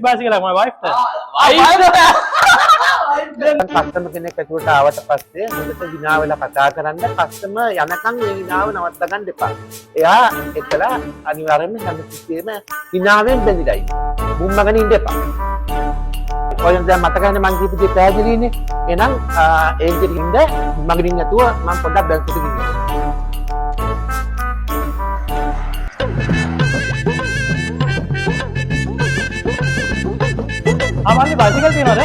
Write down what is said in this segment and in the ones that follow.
bicycle my wife. Customer කෙනෙක් ඇතුළට ආවට පස්සේ හොඳට විනා වෙලා කතා කරන්න කස්ටමර් යනකම් මේ විනාව නවත්ත ගන්න එපා. එයා එතලා අනිවාර්යයෙන්ම හැමතිස්සෙම විනාවෙන් බැඳිලා ඉන්න. බුම්මගෙන ඉන්න එපා. ඔය දැන් මතකයිනේ මං කියපු දේ පැහැදිලිනේ. එහෙනම් ඒ විදිහට ඉන්න මගින් නැතුව මම පොඩ්ඩක් බැලුවට ගිහින්. ආමල්ලි bicycle තියනවද?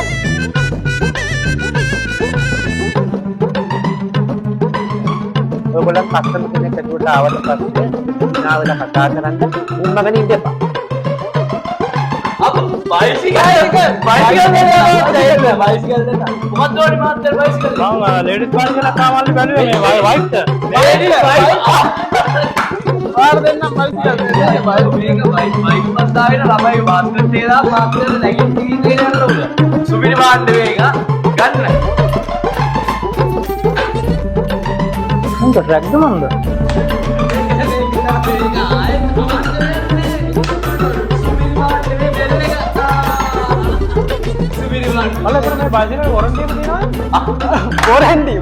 ඔයගොල්ලන් කස්ටමර් කෙනෙක් ඇතුළට ආවට පස්සේ විනා වෙලා කතා කරන්න බුම්මගෙන ඉන්න එපා. bicycle ladies bicycle ආමල්ලි බැලුවේ මේ wife ට. පාර දෙන්නම් bicycle මේක bike බස් දාගෙන ළමයි මාත්‍රේ තේරා මාත්‍රේ නැගින් තීරේ යන්න උඩ සුබිරි බාන්න මේක ගන්න මම ට්‍රැක් දුන්නද? අලකර මේ bicycle warranty එක තියෙනවද?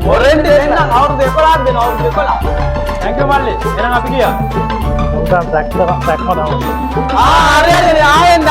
warranty දෙන්න අවුරුදු 11ක් දෙනවා අවුරුදු 11. thank you මල්ලි. එහෙනම් අපි ගියා. උන්ට ට්‍රැක් මදාව. හරි ආයෙත්